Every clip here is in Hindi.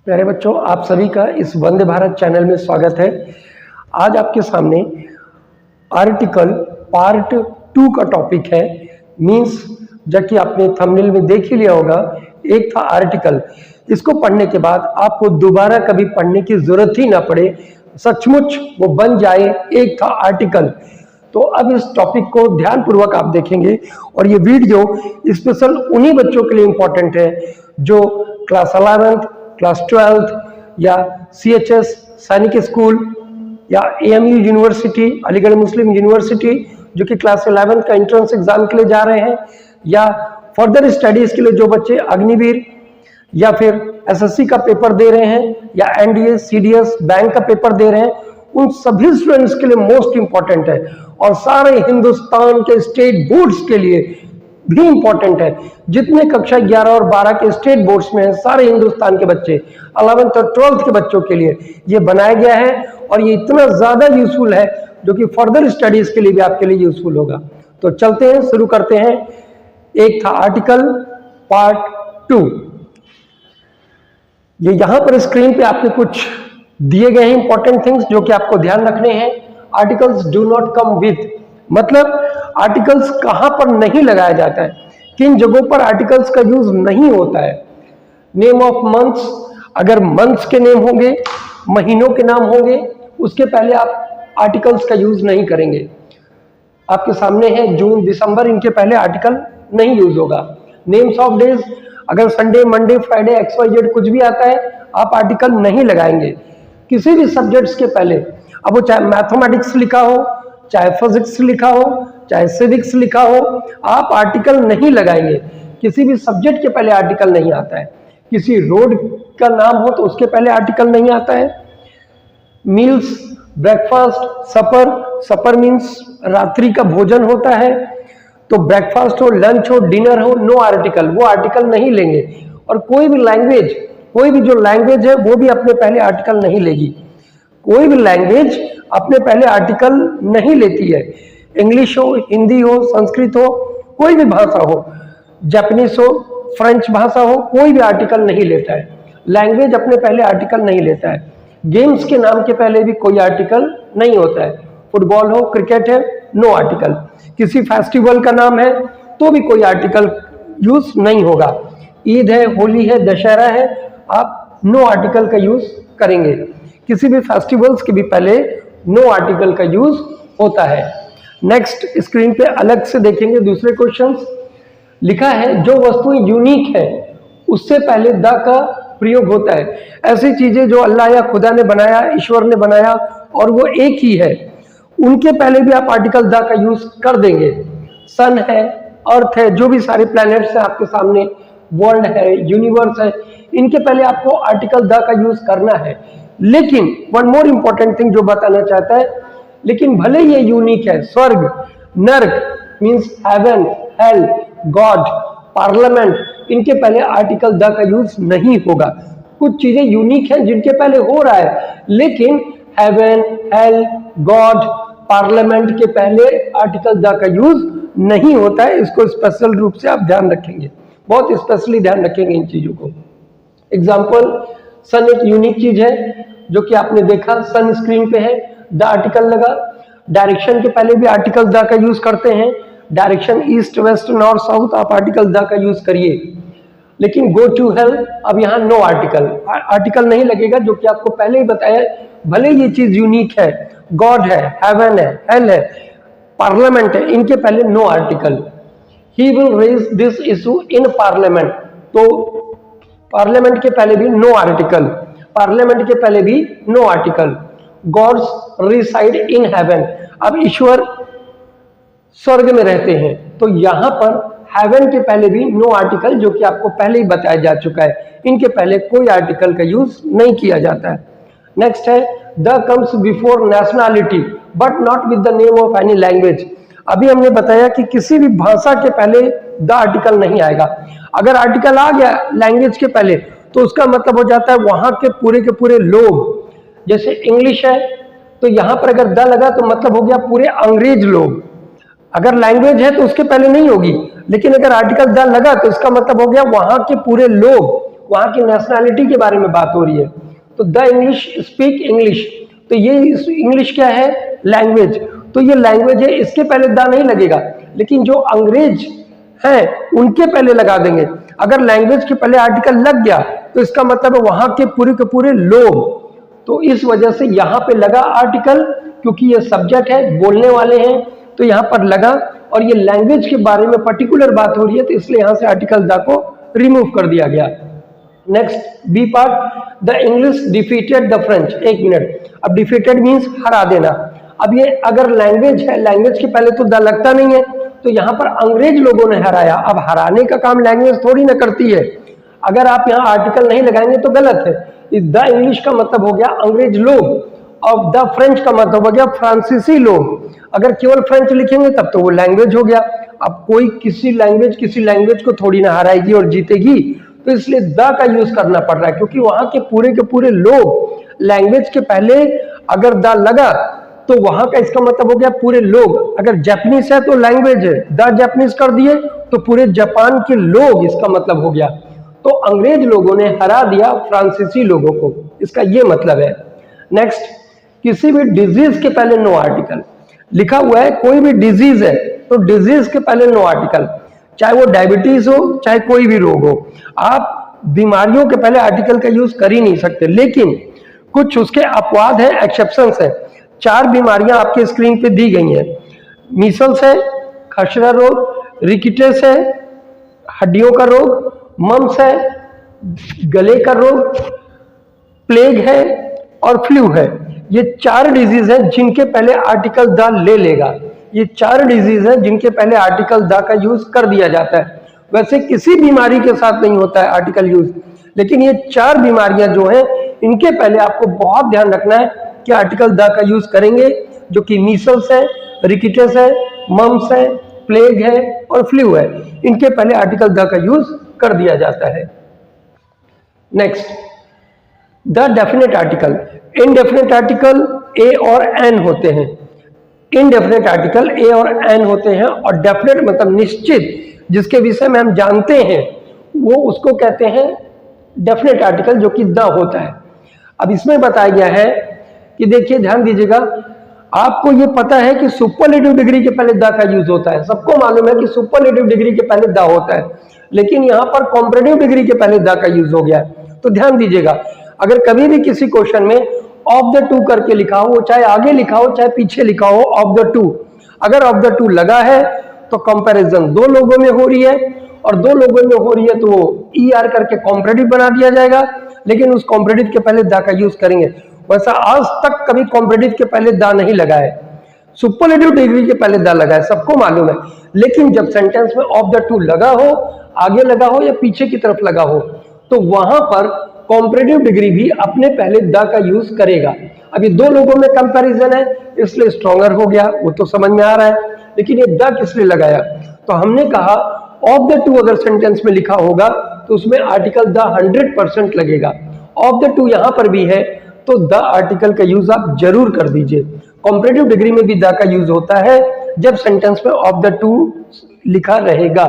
प्यारे बच्चों, आप सभी का इस वंदे भारत चैनल में स्वागत है। आज आपके सामने आर्टिकल पार्ट 2 का टॉपिक है। मीन्स जब कि आपने थंबनेल में देख ही लिया होगा, एक था आर्टिकल। इसको पढ़ने के बाद आपको दोबारा कभी पढ़ने की जरूरत ही ना पड़े, सचमुच वो बन जाए एक था आर्टिकल। तो अब इस टॉपिक को ध्यानपूर्वक आप देखेंगे और ये वीडियो स्पेशल उन्हीं बच्चों के लिए इंपॉर्टेंट है जो क्लास 11th, क्लास 12th या CHS सैनिक स्कूल या AMU यूनिवर्सिटी, अलीगढ़ मुस्लिम यूनिवर्सिटी, जो कि क्लास 11th का एंट्रेंस एग्जाम के लिए जा रहे हैं, या फर्दर स्टडीज के लिए जो बच्चे अग्निवीर या फिर SSC का पेपर दे रहे हैं या NDA CDS बैंक का पेपर दे रहे हैं, उन सभी स्टूडेंट्स के लिए मोस्ट इंपॉर्टेंट है। और सारे हिंदुस्तान के स्टेट बोर्ड्स के लिए भी इंपॉर्टेंट है। जितने कक्षा 11 और 12 के स्टेट बोर्ड्स में है, सारे हिंदुस्तान के बच्चे 11th और 12th के बच्चों के लिए ये बनाया गया है और ये इतना ज्यादा यूजफुल है जो कि फर्दर स्टडीज के लिए भी आपके लिए यूजफुल होगा। तो चलते हैं, शुरू करते हैं। एक था आर्टिकल पार्ट 2। ये यहां पर स्क्रीन पे आपके कुछ दिए गए हैं इंपॉर्टेंट थिंग्स जो कि आपको ध्यान रखने हैं। Articles do not come with, मतलब आर्टिकल्स कहां पर नहीं लगाया जाता है, किन जगहों पर आर्टिकल्स का यूज नहीं होता है। नेम ऑफ मंथ्स, अगर मंथ्स के नेम होंगे, महीनों के नाम होंगे, उसके पहले आप आर्टिकल्स का यूज नहीं करेंगे। आपके सामने है जून, दिसंबर, इनके पहले आर्टिकल नहीं यूज होगा। नेम्स ऑफ डेज, अगर संडे, मंडे, फ्राइडे, XYZ कुछ भी आता है, आप आर्टिकल नहीं लगाएंगे किसी भी सब्जेक्ट्स के पहले। अब वो चाहे मैथमेटिक्स लिखा हो, चाहे फिजिक्स लिखा हो, चाहे सिविक्स लिखा हो, आप आर्टिकल नहीं लगाएंगे। किसी भी सब्जेक्ट के पहले आर्टिकल नहीं आता है। किसी रोड का नाम हो तो उसके पहले आर्टिकल नहीं आता है। मील्स, ब्रेकफास्ट, सपर, सपर मीन्स रात्रि का भोजन होता है, तो ब्रेकफास्ट हो, लंच हो, डिनर हो, नो आर्टिकल, वो आर्टिकल नहीं लेंगे। और कोई भी लैंग्वेज, कोई भी जो लैंग्वेज है वो भी अपने पहले आर्टिकल नहीं लेगी। कोई भी लैंग्वेज अपने पहले आर्टिकल नहीं लेती है। इंग्लिश हो, हिंदी हो, संस्कृत हो, कोई भी भाषा हो, जापानीज हो, फ्रेंच भाषा हो, कोई भी आर्टिकल नहीं लेता है। लैंग्वेज अपने पहले आर्टिकल नहीं लेता है। गेम्स के नाम के पहले भी कोई आर्टिकल नहीं होता है। फुटबॉल हो, क्रिकेट है, नो आर्टिकल। किसी फेस्टिवल का नाम है तो भी कोई आर्टिकल यूज नहीं होगा। ईद है, होली है, दशहरा है, आप नो आर्टिकल का यूज करेंगे। किसी भी फेस्टिवल्स के भी पहले नो आर्टिकल का यूज होता है। नेक्स्ट स्क्रीन पे अलग से देखेंगे दूसरे क्वेश्चंस। लिखा है जो वस्तु यूनिक है उससे पहले द का प्रयोग होता है। ऐसी चीजें जो अल्लाह या खुदा ने बनाया, ईश्वर ने बनाया और वो एक ही है, उनके पहले भी आप आर्टिकल द का यूज कर देंगे। सन है, अर्थ है, जो भी सारे प्लैनेट्स हैं आपके सामने, वर्ल्ड है, यूनिवर्स है, इनके पहले आपको आर्टिकल द का यूज करना है। लेकिन वन मोर इंपॉर्टेंट थिंग जो बताना चाहता है, लेकिन भले ये यूनिक है, स्वर्ग, नर्क means heaven, hell, God, parliament, इनके पहले आर्टिकल द का यूज नहीं होगा। कुछ चीजें यूनिक हैं जिनके पहले हो रहा है, लेकिन हेवन, हेल, गॉड, पार्लियामेंट के पहले आर्टिकल द का यूज नहीं होता है। इसको स्पेशल रूप से आप ध्यान रखेंगे, बहुत स्पेशली ध्यान रखेंगे इन चीजों को। एग्जाम्पल, सन एक यूनिक चीज है जो कि आपने देखा, सन स्क्रीन पे है, द आर्टिकल लगा। डायरेक्शन के पहले भी आर्टिकल द का यूज करते हैं। Direction east, west, north, south, आप आर्टिकल द का यूज करिए। लेकिन गो टू हेल, अब यहाँ नो आर्टिकल, आर्टिकल नहीं लगेगा, जो कि आपको पहले ही बताया। भले ये चीज यूनिक है, गॉड है, हेवन है, हेल है, पार्लियामेंट है, इनके पहले no article. He will raise this issue in parliament, तो पार्लियामेंट के पहले भी नो आर्टिकल, पार्लियामेंट के पहले भी no article. Gods reside in heaven, अब ईश्वर स्वर्ग में रहते हैं, तो यहां पर हेवन के पहले भी नो आर्टिकल, जो कि आपको पहले ही बताया जा चुका है। इनके पहले कोई आर्टिकल का यूज नहीं किया जाता है। नेक्स्ट है the comes before nationality but not with the name of any language. अभी हमने बताया कि किसी भी भाषा के पहले द आर्टिकल नहीं आएगा। अगर आर्टिकल आ गया लैंग्वेज के पहले तो उसका मतलब हो जाता है वहां के पूरे लोग। जैसे इंग्लिश है तो यहां पर अगर द लगा तो मतलब हो गया पूरे अंग्रेज लोग। अगर लैंग्वेज है तो उसके पहले नहीं होगी, लेकिन अगर आर्टिकल द लगा तो इसका मतलब हो गया वहां के पूरे लोग, वहां की नेशनैलिटी के बारे में बात हो रही है। तो द इंग्लिश स्पीक इंग्लिश, तो ये इंग्लिश क्या है? लैंग्वेज। तो ये लैंग्वेज है, इसके पहले द नहीं लगेगा, लेकिन जो अंग्रेज हैं उनके पहले लगा देंगे। अगर लैंग्वेज के पहले आर्टिकल लग गया तो इसका मतलब है वहां के पूरे लोग। तो इस वजह से यहां पे लगा आर्टिकल, क्योंकि ये सब्जेक्ट है, बोलने वाले हैं, तो यहां पर लगा। और ये लैंग्वेज के बारे में पर्टिकुलर बात हो रही है, तो इसलिए यहां से आर्टिकल द को रिमूव कर दिया गया। Next B part, the English defeated the French. एक मिनट, अब डिफीटेड मीन्स हरा देना। अब ये अगर लैंग्वेज है, लैंग्वेज के पहले तो द लगता नहीं है, तो यहां पर अंग्रेज लोगों ने हराया। अब हराने का काम लैंग्वेज थोड़ी ना करती है। अगर आप यहां आर्टिकल नहीं लगाएंगे तो गलत है। द इंग्लिश का मतलब हो गया अंग्रेज लोग, और द फ्रेंच का मतलब हो गया फ्रांसीसी लोग। अगर केवल फ्रेंच लिखेंगे तब तो वो लैंग्वेज हो गया। अब कोई किसी लैंग्वेज को थोड़ी ना हराएगी और जीतेगी, तो इसलिए द का यूज करना पड़ रहा है, क्योंकि वहां के पूरे लोग, लैंग्वेज के पहले अगर द लगा तो वहां का इसका मतलब हो गया पूरे लोग। अगर जापानीज है तो लैंग्वेज है, द जापानीज कर दिए तो पूरे जापान के लोग, इसका मतलब हो गया। तो अंग्रेज लोगों ने हरा दिया फ्रांसीसी लोगों को, इसका ये मतलब है। नेक्स्ट, किसी भी डिजीज के पहले नो आर्टिकल। लिखा हुआ है कोई भी डिजीज है तो डिजीज के पहले नो आर्टिकल, चाहे वो डायबिटीज हो चाहे कोई भी रोग हो। आप बीमारियों के पहले आर्टिकल का यूज कर ही नहीं सकते, लेकिन कुछ उसके अपवाद है, एक्सेप्शंस है। 4 बीमारियां आपके स्क्रीन पे दी गई हैं। मीसल्स है, खसरा रोग, रिकेट्स है, हड्डियों का रोग, मम्स है, गले का रोग, प्लेग है और फ्लू है। ये 4 डिजीज हैं जिनके पहले आर्टिकल द ले लेगा। ये 4 डिजीज हैं जिनके पहले आर्टिकल द का यूज कर दिया जाता है। वैसे किसी बीमारी के साथ नहीं होता है आर्टिकल यूज, लेकिन ये 4 बीमारियां जो हैं इनके पहले आपको बहुत ध्यान रखना है कि आर्टिकल द का यूज करेंगे, जो कि मीसल्स है, रिकेट्स है, मम्स है, प्लेग है और फ्लू है। इनके पहले आर्टिकल द का यूज कर दिया जाता है। Next, the definite article. Indefinite article a और एन होते हैं। इनडेफिनेट आर्टिकल ए और एन होते हैं, और डेफिनेट मतलब निश्चित, जिसके विषय में हम जानते हैं, वो उसको कहते हैं डेफिनेट आर्टिकल, जो कि द होता है। अब इसमें बताया गया है कि देखिए ध्यान दीजिएगा, आपको ये पता है कि सुपरलेटिव डिग्री के पहले द का यूज होता है। सबको मालूम है कि सुपरलेटिव डिग्री के पहले द होता है, लेकिन यहां पर कॉम्परेटिव डिग्री के पहले द का यूज हो गया है। तो ध्यान दीजिएगा, अगर कभी भी किसी क्वेश्चन में ऑफ द टू करके लिखा हो, चाहे आगे लिखा हो चाहे पीछे लिखा हो, ऑफ द टू, अगर ऑफ द टू लगा है तो कंपैरिजन 2 लोगों में हो रही है, और 2 लोगों में हो रही है तो वो ER करके कॉम्परेटिव बना दिया जाएगा, लेकिन उस कॉम्परेटिव के पहले द का यूज करेंगे। वैसा आज तक कभी कॉम्परेटिव के पहले द नहीं लगा है, सुपरलेटिव डिग्री के पहले द लगा है, सबको मालूम है। लेकिन जब सेंटेंस में ऑफ द टू लगा हो, आगे लगा हो या पीछे की तरफ लगा हो, तो वहां पर कॉम्परेटिव डिग्री भी अपने पहले द का यूज करेगा। अभी 2 लोगों में कंपैरिजन है इसलिए स्ट्रॉन्गर हो गया, वो तो समझ में आ रहा है, लेकिन ये द किस लिए लगाया? तो हमने कहा ऑफ द टू अगर सेंटेंस में लिखा होगा तो उसमें आर्टिकल द 100% लगेगा। ऑफ द टू यहां पर भी है तो द आर्टिकल का यूज आप जरूर कर दीजिए। कॉम्परेटिव डिग्री में भी द का यूज होता है जब सेंटेंस में ऑफ द टू लिखा रहेगा।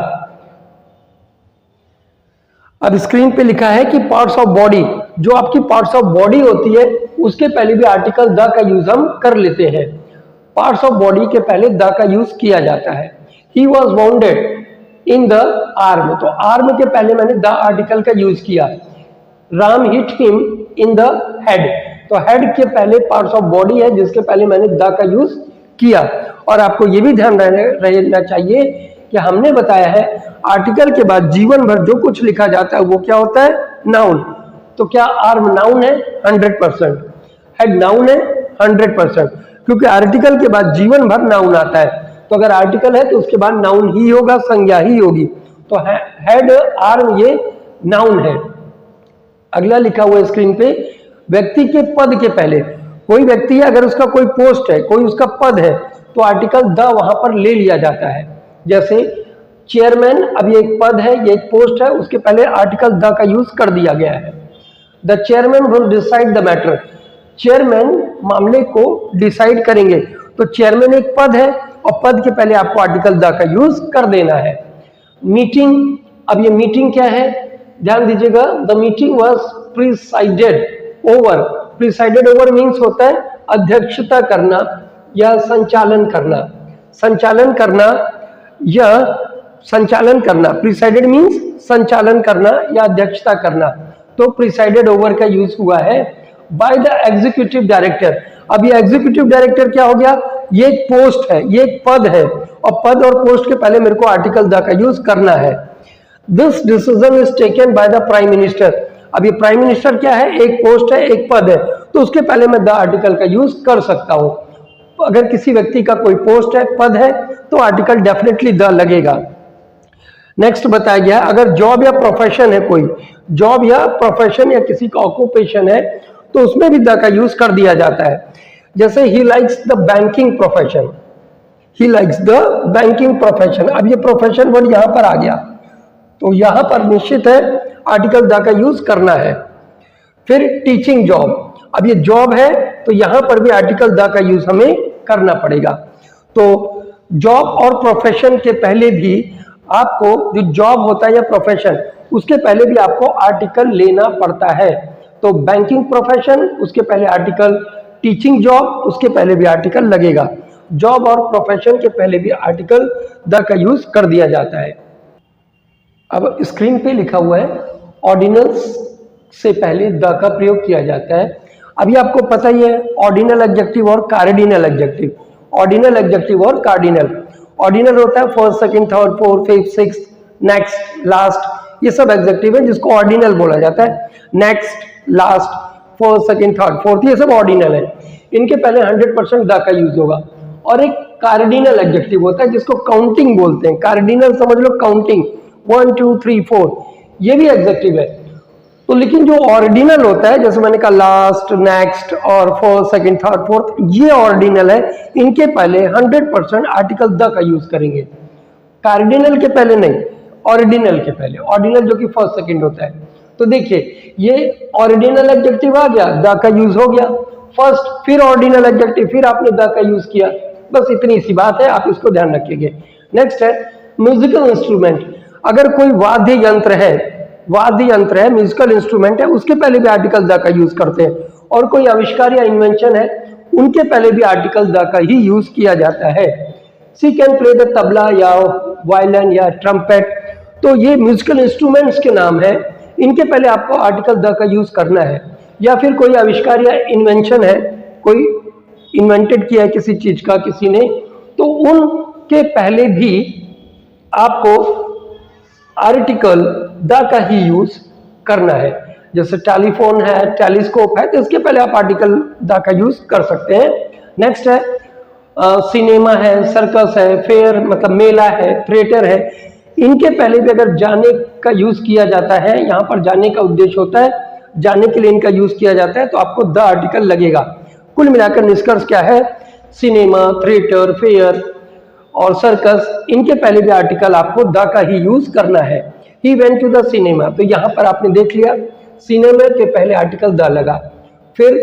अब स्क्रीन पे लिखा है कि पार्ट्स ऑफ बॉडी, जो आपकी पार्ट्स ऑफ बॉडी होती है उसके पहले भी आर्टिकल द का यूज हम कर लेते हैं। पार्ट्स ऑफ बॉडी के पहले द का यूज किया जाता है। He was bounded in the arm, तो आर्म के पहले मैंने द आर्टिकल का यूज किया। Ram hit him in the head, तो हेड के पहले पार्ट्स ऑफ बॉडी है जिसके पहले मैंने द का यूज किया। और आपको यह भी ध्यान रहना चाहिए कि हमने बताया है आर्टिकल के बाद जीवन भर जो कुछ लिखा जाता है वो क्या होता है? नाउन। तो क्या आर्म नाउन है? 100%। हेड नाउन है? 100%, क्योंकि आर्टिकल के बाद जीवन भर नाउन आता है। तो अगर आर्टिकल है तो उसके बाद नाउन ही होगा, संज्ञा ही होगी। तो हेड, आर्म ये नाउन है। अगला लिखा हुआ स्क्रीन पे, व्यक्ति के पद के पहले, कोई व्यक्ति है अगर उसका कोई पोस्ट है, कोई उसका पद है, तो आर्टिकल द वहां पर ले लिया जाता है। जैसे चेयरमैन, अब ये एक पद है, ये एक पोस्ट है, उसके पहले आर्टिकल द का यूज कर दिया गया है। The chairman will decide the matter, chairman मामले को डिसाइड करेंगे। तो चेयरमैन एक पद है और पद के पहले आपको आर्टिकल द का यूज कर देना है। मीटिंग, अब ये मीटिंग क्या है? ध्यान दीजिएगा, the meeting was presided over. Presided over means होता है अध्यक्षता करना या संचालन करना, संचालन करना या संचालन करना। प्रिसाइडेड मीन्स संचालन करना या अध्यक्षता करना, तो प्रिसाइडेड ओवर का यूज हुआ है बाय द एग्जीक्यूटिव डायरेक्टर। अब ये एग्जीक्यूटिव डायरेक्टर क्या हो गया, ये एक पोस्ट है, ये एक पद है, और पद और पोस्ट के पहले मेरे को आर्टिकल द का यूज करना है। This decision is taken by the prime minister. अब ये प्राइम मिनिस्टर क्या है, एक पोस्ट है, एक पद है, तो उसके पहले मैं द आर्टिकल का यूज कर सकता हूं। अगर किसी व्यक्ति का कोई पोस्ट है, पद है, तो आर्टिकल डेफिनेटली द लगेगा। नेक्स्ट बताया गया, अगर जॉब या प्रोफेशन है, कोई जॉब या प्रोफेशन या किसी का ऑक्यूपेशन है, तो उसमें भी द का यूज कर दिया जाता है। जैसे he likes the banking profession, he likes the banking profession. अब ये प्रोफेशन वर्ड यहां पर आ गया, तो यहां पर निश्चित है आर्टिकल द का यूज करना है। फिर टीचिंग जॉब, अब ये जॉब है, तो यहां पर भी आर्टिकल द का यूज हमें करना पड़ेगा। तो जॉब और प्रोफेशन के पहले भी आपको, जो जॉब होता है या प्रोफेशन, उसके पहले भी आपको आर्टिकल लेना पड़ता है। तो बैंकिंग प्रोफेशन, उसके पहले आर्टिकल, टीचिंग जॉब, उसके पहले भी आर्टिकल लगेगा। जॉब और प्रोफेशन के पहले भी आर्टिकल द का यूज कर दिया जाता है। अब स्क्रीन पे लिखा हुआ है ऑर्डिनल्स से पहले द का प्रयोग किया जाता है। अभी आपको पता ही है ऑर्डिनल एडजेक्टिव और कार्डिनल एडजेक्टिव। ऑर्डिनल एडजेक्टिव और कार्डिनल, ऑर्डिनल होता है first, second, third, fourth, fifth, sixth, next, last, ये सब एडजेक्टिव है जिसको ऑर्डिनल बोला जाता है। Next, last, first, second, third, fourth, ये सब ऑर्डिनल है। इनके पहले 100% द का यूज होगा। और एक कार्डिनल एडजेक्टिव होता है जिसको काउंटिंग बोलते हैं। कार्डिनल समझ लो काउंटिंग, 1 2 3 4, ये भी एडजेक्टिव है। तो लेकिन जो ऑर्डिनल होता है, जैसे मैंने कहा लास्ट, नेक्स्ट और फर्स्ट, सेकंड, थर्ड, फोर्थ, ये ऑर्डिनल है। इनके पहले 100% आर्टिकल द का यूज करेंगे। कार्डिनल के पहले नहीं, ऑर्डिनल के पहले। ऑर्डिनल जो कि फर्स्ट, सेकंड होता है। तो देखिए ये ऑर्डिनल एडजेक्टिव आ गया, द का यूज हो गया फर्स्ट, फिर ऑर्डिनल एडजेक्टिव, फिर आपने द का यूज किया। बस इतनी सी बात है, आप इसको ध्यान रखिएगा। नेक्स्ट है म्यूजिकल इंस्ट्रूमेंट। अगर कोई वाद्य यंत्र है, वाद्य यंत्र है, म्यूजिकल इंस्ट्रूमेंट है, उसके पहले भी आर्टिकल द का यूज करते हैं। और कोई आविष्कार या इन्वेंशन है, उनके पहले भी आर्टिकल द का ही यूज किया जाता है। सी कैन प्ले द तबला या वायलिन या ट्रम्पेट, तो ये म्यूजिकल इंस्ट्रूमेंट्स के नाम है। इनके पहले आपको आर्टिकल द का यूज करना है। या फिर कोई आविष्कार या इन्वेंशन है, कोई इन्वेंटेड किया है किसी चीज का किसी ने, तो उनके पहले भी आपको आर्टिकल द का ही यूज करना है। जैसे टेलीफोन है, टेलीस्कोप है, तो इसके पहले आप आर्टिकल द का यूज कर सकते हैं। नेक्स्ट है सिनेमा है, सर्कस है, फेयर मतलब मेला है, थिएटर है, इनके पहले भी अगर जाने का यूज किया जाता है, यहाँ पर जाने का उद्देश्य होता है, जाने के लिए इनका यूज किया जाता है, तो आपको द आर्टिकल लगेगा। कुल मिलाकर निष्कर्ष क्या है, सिनेमा, थिएटर, फेयर और सर्कस, इनके पहले भी आर्टिकल आपको द का ही यूज करना है। He went to the cinema, तो यहां पर आपने देख लिया सिनेमा के पहले आर्टिकल द लगा। फिर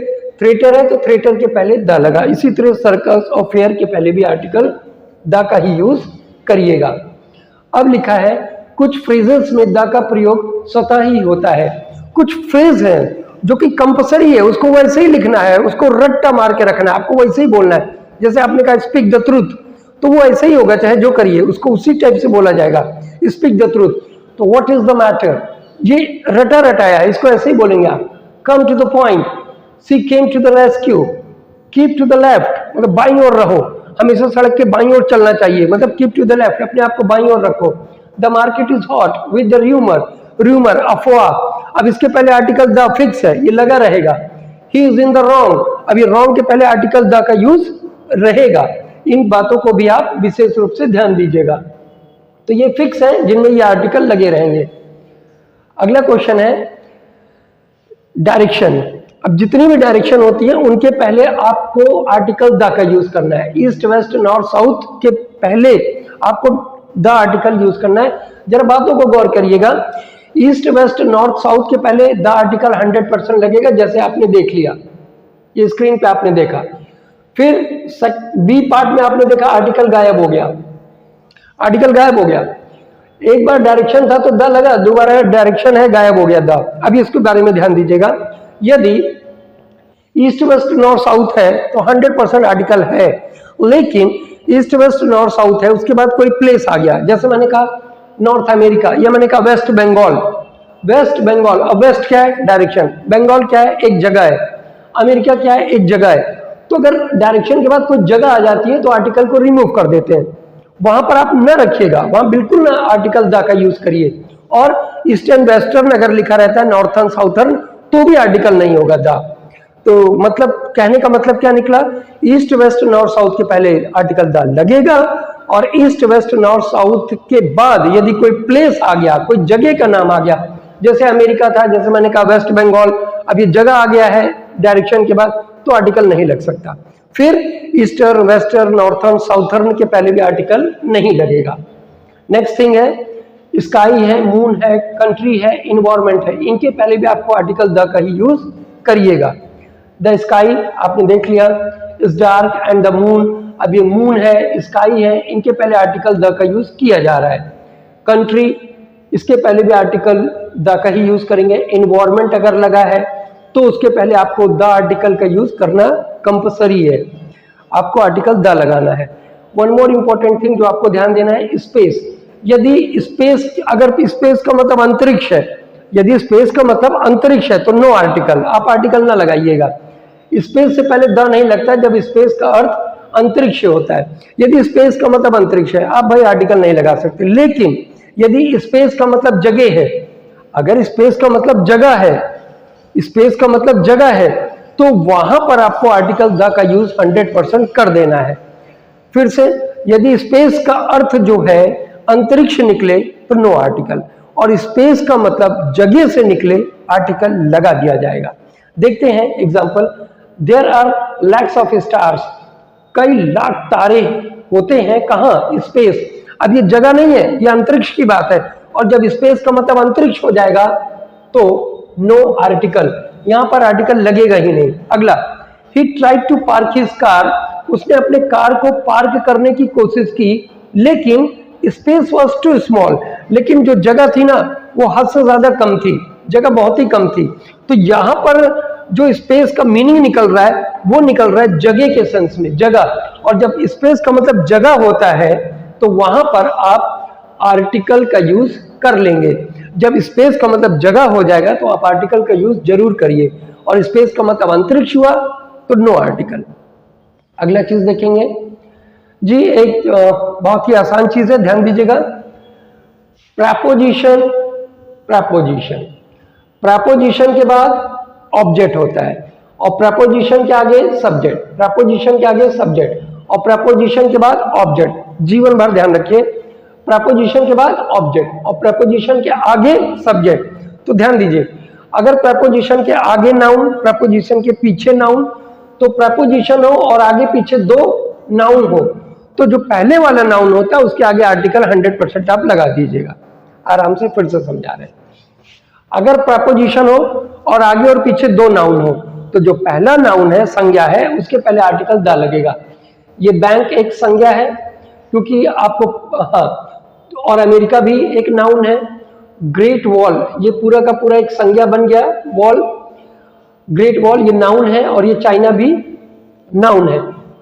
थिएटर है तो थिएटर के पहले द लगा। इसी तरह सर्कस और फेयर के पहले भी आर्टिकल द का ही यूज करिएगा। अब लिखा है कुछ फ्रेजेस में द का प्रयोग स्वतः ही होता है। कुछ फ्रेज है जो कि कंपल्सरी है, उसको वैसे ही लिखना है, उसको रट्टा मार के रखना है, आपको वैसे ही बोलना है। जैसे आपने कहा स्पीक द ट्रूथ, तो वो ऐसे ही होगा, चाहे जो करिए उसको उसी टाइप से बोला जाएगा, स्पीक द ट्रूथ। तो व्हाट इज द मैटर, ये रटा रटाया है, इसको ऐसे ही बोलेंगे आप। Come to the point, she came to the rescue, keep to the left मतलब बाईं ओर रहो, हमेशा सड़क के बाईं ओर चलना चाहिए, मतलब कीप टू द लेफ्ट, अपने आप को बाईं ओर रखो। The market is hot with the rumour, rumour अफवाह। अब इसके पहले आर्टिकल द फिक्स है, ये लगा रहेगा। He is in the wrong, अब ये रॉन्ग के पहले आर्टिकल द का यूज रहेगा। इन बातों को भी आप विशेष रूप से ध्यान दीजिएगा। तो ये फिक्स है जिनमें ये आर्टिकल लगे रहेंगे। अगला क्वेश्चन है डायरेक्शन। अब जितनी भी डायरेक्शन होती है उनके पहले आपको आर्टिकल द का यूज करना है। ईस्ट, वेस्ट, नॉर्थ, साउथ के पहले आपको द आर्टिकल यूज करना है। जरा बातों को गौर करिएगा, ईस्ट, वेस्ट, नॉर्थ, साउथ के पहले द आर्टिकल 100% लगेगा, जैसे आपने देख लिया, ये स्क्रीन पे आपने देखा। फिर बी पार्ट में आपने देखा आर्टिकल गायब हो गया, आर्टिकल गायब हो गया। एक बार डायरेक्शन था तो द लगा, दोबारा डायरेक्शन है गायब हो गया द। अभी इसके बारे में ध्यान दीजिएगा, यदि ईस्ट वेस्ट नॉर्थ साउथ है तो 100% आर्टिकल है, लेकिन ईस्ट वेस्ट नॉर्थ साउथ है, उसके बाद कोई प्लेस आ गया, जैसे मैंने कहा नॉर्थ अमेरिका, या मैंने कहा वेस्ट बंगाल, वेस्ट बंगाल, अब वेस्ट क्या है डायरेक्शन, बंगाल क्या है एक जगह है, अमेरिका क्या है एक जगह है। तो अगर डायरेक्शन के बाद कोई जगह आ जाती है तो आर्टिकल को रिमूव कर देते हैं, वहां पर आप न रखिएगा, वहां बिल्कुल ना आर्टिकल द का यूज करिए। और ईस्टर्न वेस्टर्न अगर लिखा रहता है, नॉर्थर्न साउथर्न, तो भी आर्टिकल नहीं होगा द। तो मतलब कहने का मतलब क्या निकला, ईस्ट वेस्ट नॉर्थ साउथ के पहले आर्टिकल द लगेगा, और ईस्ट वेस्ट नॉर्थ साउथ के बाद यदि कोई प्लेस आ गया, कोई जगह का नाम आ गया, जैसे अमेरिका था, जैसे मैंने कहा वेस्ट बंगाल, अब ये जगह आ गया है डायरेक्शन के बाद, तो आर्टिकल नहीं लग सकता। फिर ईस्टर्न वेस्टर्न नॉर्थर्न साउथर्न के पहले भी आर्टिकल नहीं लगेगा। नेक्स्ट थिंग है, स्काई है, मून है, कंट्री है, इन्वायरमेंट है, इनके पहले भी आपको आर्टिकल द का ही यूज करिएगा। द स्काई आपने देख लिया, is dark and the moon, अब ये मून है स्काई है, इनके पहले आर्टिकल द का यूज किया जा रहा है। कंट्री, इसके पहले भी आर्टिकल द का ही यूज करेंगे। इन्वायरमेंट अगर लगा है तो उसके पहले आपको द आर्टिकल का यूज करना कंपलसरी है, आपको आर्टिकल द लगाना है। वन मोर इंपॉर्टेंट थिंग जो आपको ध्यान देना है, स्पेस। यदि स्पेस, अगर स्पेस का मतलब अंतरिक्ष है, यदि स्पेस का मतलब अंतरिक्ष है तो नो आर्टिकल, आप आर्टिकल ना लगाइएगा। स्पेस से पहले द नहीं लगता है जब स्पेस का अर्थ अंतरिक्ष होता है। यदि स्पेस का मतलब अंतरिक्ष है, आप भाई आर्टिकल नहीं लगा सकते। लेकिन यदि स्पेस का मतलब जगह है, अगर स्पेस का मतलब जगह है, स्पेस का मतलब जगह है, तो वहां पर आपको आर्टिकल द का यूज 100% कर देना है। फिर से, यदि स्पेस का अर्थ जो है अंतरिक्ष निकले तो नो आर्टिकल, और स्पेस का मतलब जगह से निकले आर्टिकल लगा दिया जाएगा। देखते हैं example, there are lakhs of stars, कई लाख तारे होते हैं, कहां, स्पेस। अब ये जगह नहीं है, ये अंतरिक्ष की बात है, और जब स्पेस का मतलब अंतरिक्ष हो जाएगा तो नो आर्टिकल, यहां पर आर्टिकल लगेगा ही नहीं। अगला, he tried to park his car, उसने अपने कार को पार्क करने की कोशिश की, लेकिन स्पेस वॉज टू स्मॉल, लेकिन जो जगह थी ना वो हद से ज्यादा कम थी, जगह बहुत ही कम थी। तो यहां पर जो स्पेस का मीनिंग निकल रहा है वो निकल रहा है जगह के सेंस में, जगह। और जब स्पेस का मतलब जगह होता है तो वहां पर आप आर्टिकल का यूज कर लेंगे। जब स्पेस का मतलब जगह हो जाएगा तो आप आर्टिकल का यूज जरूर करिए, और स्पेस का मतलब अंतरिक्ष हुआ तो नो आर्टिकल। अगला चीज देखेंगे जी, एक बहुत ही आसान चीज है, ध्यान दीजिएगा। प्रपोजिशन, प्रपोजिशन, प्रपोजिशन के बाद ऑब्जेक्ट होता है, और प्रपोजिशन के आगे सब्जेक्ट, प्रपोजिशन के आगे सब्जेक्ट, और प्रपोजिशन के बाद ऑब्जेक्ट। जीवन भर ध्यान रखिए, प्रपोजिशन के बाद ऑब्जेक्ट और प्रपोजिशन के आगे सब्जेक्ट। तो ध्यान दीजिए, अगर प्रपोजिशन के आगे नाउन, प्रपोजिशन के पीछे नाउन, तो प्रपोजिशन हो और आगे पीछे दो नाउन हो, तो जो पहले वाला नाउन होता है उसके आगे आर्टिकल 100% आप लगा दीजिएगा। आराम से फिर से समझा रहे हैं। अगर प्रपोजिशन हो और आगे और पीछे दो नाउन हो, तो जो पहला नाउन है, संज्ञा है, उसके पहले आर्टिकल द लगेगा। ये बैंक एक संज्ञा है, क्योंकि आपको, हाँ, और अमेरिका भी एक नाउन है। ग्रेट वॉल, ये पूरा का पूरा एक संज्ञा बन गया, वॉल, ग्रेट वॉल ये नाउन है, और ये चाइना भी नाउन है।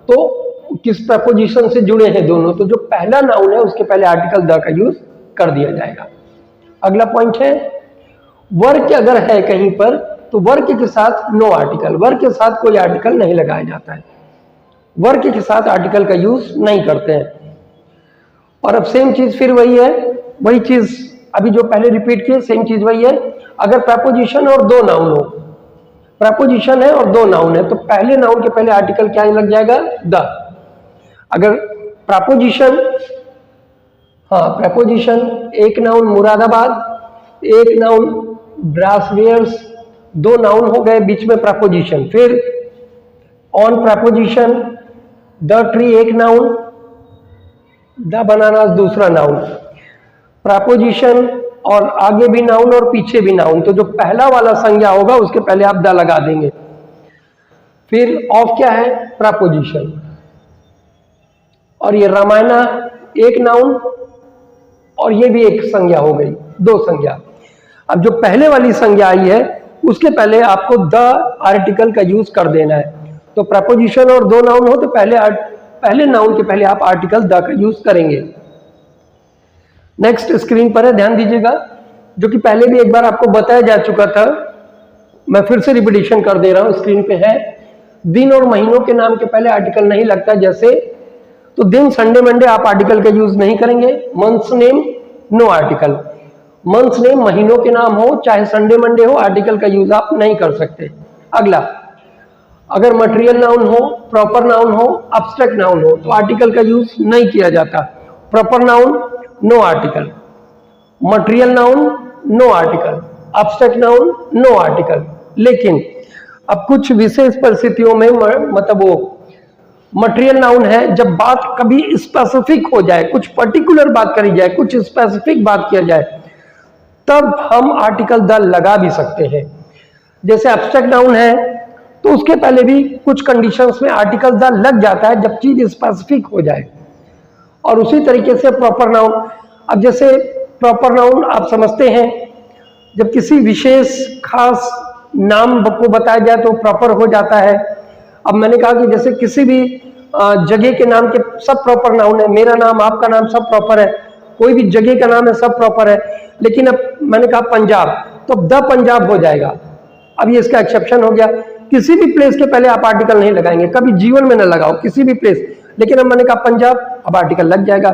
तो किस प्रपोजिशन से जुड़े हैं दोनों, तो जो पहला नाउन है उसके पहले आर्टिकल द का यूज कर दिया जाएगा। अगला पॉइंट है, वर्क अगर है कहीं पर तो वर्क के साथ नो आर्टिकल, वर्क के साथ कोई आर्टिकल नहीं लगाया जाता है, वर्क के साथ आर्टिकल का यूज नहीं करते हैं। और अब सेम चीज फिर वही है, वही चीज अभी जो पहले रिपीट किए, सेम चीज वही है। अगर प्रपोजिशन और दो नाउन हो, प्रपोजिशन है और दो नाउन है, तो पहले नाउन के पहले आर्टिकल क्या लग जाएगा, द। अगर प्रपोजिशन, हाँ प्रपोजिशन, एक नाउन मुरादाबाद, एक नाउन ब्रासवेयर्स, दो नाउन हो गए, बीच में प्रपोजिशन। फिर ऑन प्रपोजिशन, द ट्री एक नाउन, द बनाना दूसरा नाउन। प्रपोजिशन और आगे भी नाउन और पीछे भी नाउन, तो जो पहला वाला संज्ञा होगा उसके पहले आप द लगा देंगे। फिर ऑफ क्या है, प्रपोजिशन। और ये रामायणा एक नाउन, और ये भी एक संज्ञा हो गई, दो संज्ञा। अब जो पहले वाली संज्ञा आई है उसके पहले आपको द आर्टिकल का यूज कर देना है। तो प्रपोजिशन और दो नाउन हो तो पहले नाउन के पहले आप आर्टिकल द का यूज करेंगे। नेक्स्ट स्क्रीन पर है, ध्यान दीजिएगा, जो कि पहले भी एक बार आपको बताया जा चुका था, मैं फिर से रिपीटिशन कर दे रहा हूं। स्क्रीन पे है, दिन और महीनों के नाम के पहले आर्टिकल नहीं लगता। जैसे तो दिन, संडे, मंडे आप आर्टिकल का यूज नहीं करेंगे। Months name no article. Months name महीनों के नाम हो चाहे संडे मंडे हो, आर्टिकल का यूज आप नहीं कर सकते। अगला, अगर मटेरियल नाउन हो, प्रॉपर नाउन हो, अब्स्ट्रैक्ट नाउन हो तो आर्टिकल का यूज नहीं किया जाता। Proper noun no article, material noun no article, abstract noun no article. लेकिन अब कुछ विशेष परिस्थितियों में मतलब वो मटेरियल नाउन है, जब बात कभी स्पेसिफिक हो जाए, कुछ पर्टिकुलर बात करी जाए, कुछ स्पेसिफिक बात किया जाए, तब हम आर्टिकल द लगा भी सकते हैं। जैसे एब्स्ट्रैक्ट नाउन है तो उसके पहले भी कुछ कंडीशंस में आर्टिकल द लग जाता है जब चीज स्पेसिफिक हो जाए। और उसी तरीके से प्रॉपर नाउन, अब जैसे प्रॉपर नाउन आप समझते हैं, जब किसी विशेष खास नाम को बताया जाए तो प्रॉपर हो जाता है। अब मैंने कहा कि जैसे किसी भी जगह के नाम के सब प्रॉपर नाउन है, मेरा नाम, आपका नाम, सब प्रॉपर है, कोई भी जगह का नाम है, सब प्रॉपर है। लेकिन अब मैंने कहा पंजाब, तो द पंजाब हो जाएगा। अब ये इसका एक्सेप्शन हो गया। किसी भी प्लेस के पहले आप आर्टिकल नहीं लगाएंगे, कभी जीवन में न लगाओ किसी भी प्लेस। लेकिन अब मैंने कहा पंजाब, अब आर्टिकल लग जाएगा।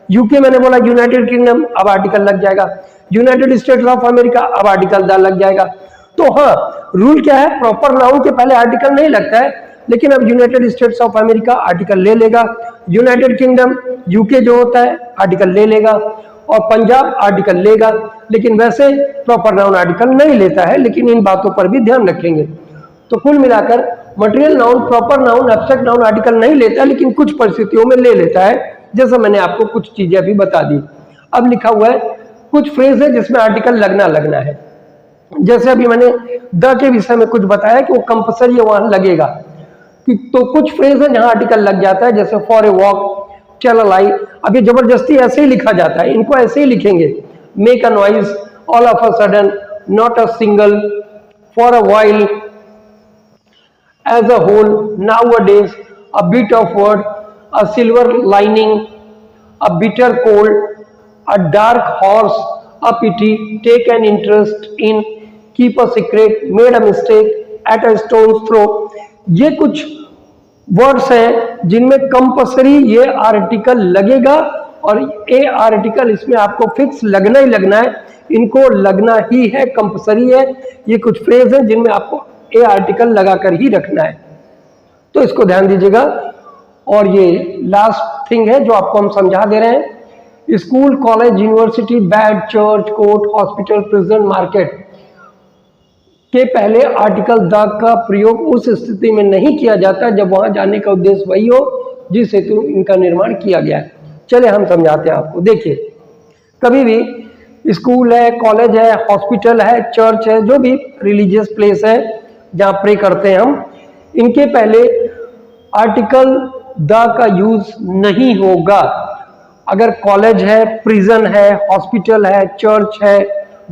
यूके मैंने बोला यूनाइटेड किंगडम, अब आर्टिकल लग जाएगा। यूनाइटेड स्टेट्स ऑफ अमेरिका, अब आर्टिकल द लग जाएगा। तो हाँ, रूल क्या है, प्रॉपर नाउन के पहले आर्टिकल नहीं लगता है, लेकिन अब United states of America article ले लेगा, यूनाइटेड किंगडम यूके जो होता है आर्टिकल ले लेगा, और पंजाब आर्टिकल लेगा। लेकिन वैसे प्रॉपर नाउन आर्टिकल नहीं लेता है, लेकिन इन बातों पर भी ध्यान रखेंगे। तो कुल मिलाकर material noun, proper noun, abstract noun article नहीं लेता, लेकिन कुछ परिस्थितियों में ले लेता है, जैसा मैंने आपको कुछ चीजें अभी बता दी। अब लिखा हुआ है कुछ फ्रेज है जिसमें आर्टिकल लगना है। जैसे अभी मैंने द के विषय में कुछ बताया कि वो कंपल्सरी वहां लगेगा, तो कुछ फ्रेज है जहां आर्टिकल लग जाता है, जैसे for a walk, tell a lie. अब ये जबरदस्ती ऐसे ही लिखा जाता है, इनको ऐसे ही लिखेंगे। Make a noise, all of a sudden, not a single, for a while, as a whole, nowadays, a bit of word, a silver lining, a bitter cold, a dark horse, a pity, take an interest in, keep a secret, made a mistake, at a stone's throw। ये कुछ वर्ड्स हैं जिनमें कंपल्सरी ये आर्टिकल लगेगा, और ए आर्टिकल इसमें आपको फिक्स लगना ही लगना है, इनको लगना ही है, कंपल्सरी है। ये कुछ फ्रेज हैं जिनमें आपको ए आर्टिकल लगाकर ही रखना है, तो इसको ध्यान दीजिएगा। और ये लास्ट थिंग है जो आपको हम समझा दे रहे हैं, school, college, university, bank, church, court, hospital, prison, market के पहले आर्टिकल द का प्रयोग उस स्थिति में नहीं किया जाता जब वहां जाने का उद्देश्य वही हो जिस हेतु इनका निर्माण किया गया है। चले हम समझाते हैं आपको। देखिए, कभी भी स्कूल है, कॉलेज है, हॉस्पिटल है, चर्च है, जो भी रिलीजियस प्लेस है जहां प्रे करते हैं हम, इनके पहले आर्टिकल द का यूज नहीं होगा। अगर कॉलेज है, प्रिजन है, हॉस्पिटल है, चर्च है,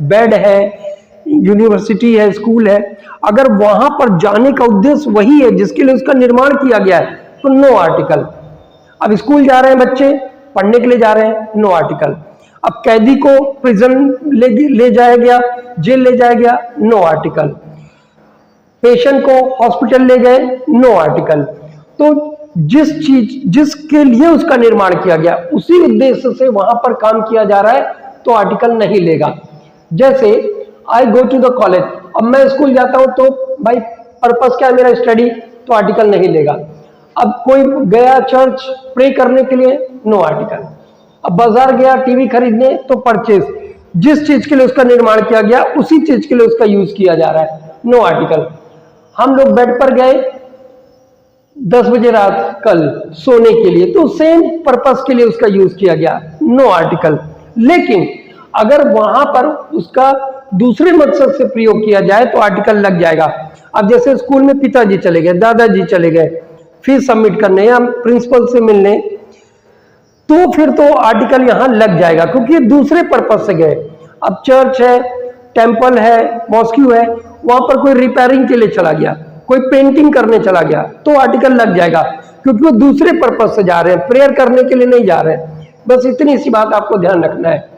बेड है, यूनिवर्सिटी है, स्कूल है, अगर वहां पर जाने का उद्देश्य वही है जिसके लिए उसका निर्माण किया गया है, तो नो आर्टिकल। अब स्कूल जा रहे हैं बच्चे, पढ़ने के लिए जा रहे हैं, नो आर्टिकल। अब कैदी को प्रिजन ले जाया गया, जेल ले जाया गया, नो आर्टिकल। पेशेंट को हॉस्पिटल ले गए, नो आर्टिकल। तो जिसके लिए उसका निर्माण किया गया, उसी उद्देश्य से वहां पर काम किया जा रहा है, तो आर्टिकल नहीं लेगा। जैसे आई गो टू द कॉलेज, अब मैं स्कूल जाता हूं तो भाई पर्पस क्या है मेरा, स्टडी, तो आर्टिकल नहीं लेगा। अब कोई गया चर्च प्रे करने के लिए, नो आर्टिकल। अब बाजार गया टीवी खरीदने, तो परचेज, जिस चीज के लिए उसका निर्माण किया गया उसी चीज के लिए उसका यूज किया जा रहा है, नो आर्टिकल। हम लोग बेड पर गए 10 बजे रात कल सोने के लिए, तो सेम पर्पस के लिए उसका यूज किया गया, नो आर्टिकल। लेकिन अगर वहां पर उसका दूसरे मकसद से प्रयोग किया जाए तो आर्टिकल लग जाएगा। अब जैसे स्कूल में पिताजी चले गए, दादाजी चले गए फीस सबमिट करने या प्रिंसिपल से मिलने, तो फिर तो आर्टिकल यहां लग जाएगा, क्योंकि ये दूसरे पर्पज से गए। अब चर्च है, टेम्पल है, मॉस्क्यू है, वहां पर कोई रिपेयरिंग के लिए चला गया, कोई पेंटिंग करने चला गया, तो आर्टिकल लग जाएगा, क्योंकि वो दूसरे पर्पज से जा रहे हैं, प्रेयर करने के लिए नहीं जा रहे हैं। बस इतनी सी बात आपको ध्यान रखना है।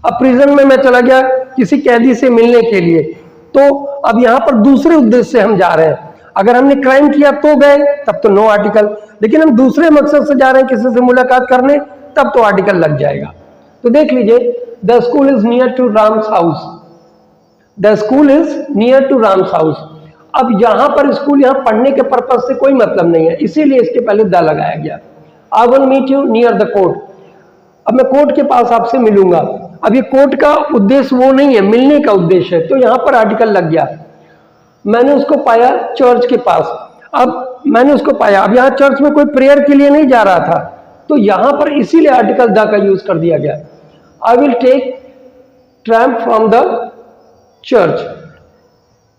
अब प्रिजन में मैं चला गया किसी कैदी से मिलने के लिए, तो अब यहां पर दूसरे उद्देश्य से हम जा रहे हैं। अगर हमने क्राइम किया तो गए, तब तो नो आर्टिकल, लेकिन हम दूसरे मकसद से जा रहे हैं किसी से मुलाकात करने, तब तो आर्टिकल लग जाएगा। तो देख लीजिए, the school is near to Ram's house, the school is near to Ram's house. अब यहां पर स्कूल यहां पढ़ने के पर्पज से कोई मतलब नहीं है, इसीलिए इसके पहले द लगाया गया। I will meet you near the court, अब मैं कोर्ट के पास आपसे मिलूंगा। अब ये कोर्ट का उद्देश्य वो नहीं है, मिलने का उद्देश्य है, तो यहां पर आर्टिकल लग गया। मैंने उसको पाया चर्च के पास, अब मैंने उसको पाया, अब यहां चर्च में कोई प्रेयर के लिए नहीं जा रहा था, तो यहां पर इसीलिए आर्टिकल द का यूज कर दिया गया। I will take tram from the church,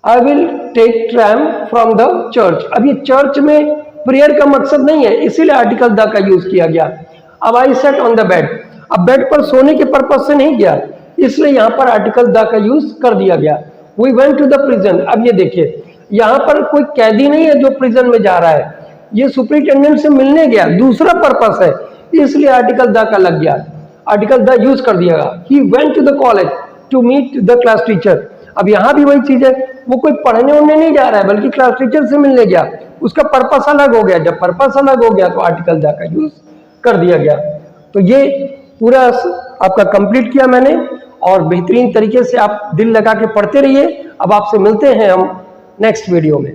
I will take tram from the church. अब ये चर्च में प्रेयर का मकसद नहीं है, इसीलिए आर्टिकल द का यूज किया गया। अब आई सेट ऑन द बेड, अब बेड पर सोने के पर्पज से नहीं गया, इसलिए यहां पर आर्टिकल द का यूज कर दिया गया। We went to the prison, अब ये देखिए, यहां पर कोई कैदी नहीं है जो प्रिजन में जा रहा है, ये सुपरिटेंडेंट से मिलने गया, दूसरा पर्पस है, इसलिए आर्टिकल द का लग गया, आर्टिकल द यूज कर दिया गया। He went to the college to meet the class teacher, अब यहां भी वही चीज है, वो कोई पढ़ने उड़ने नहीं जा रहा है, बल्कि क्लास टीचर से मिलने गया, उसका पर्पस अलग हो गया। जब पर्पस अलग हो गया तो आर्टिकल द का यूज कर दिया गया। तो ये पूरा आपका कंप्लीट किया मैंने, और बेहतरीन तरीके से आप दिल लगा के पढ़ते रहिए। अब आपसे मिलते हैं हम नेक्स्ट वीडियो में।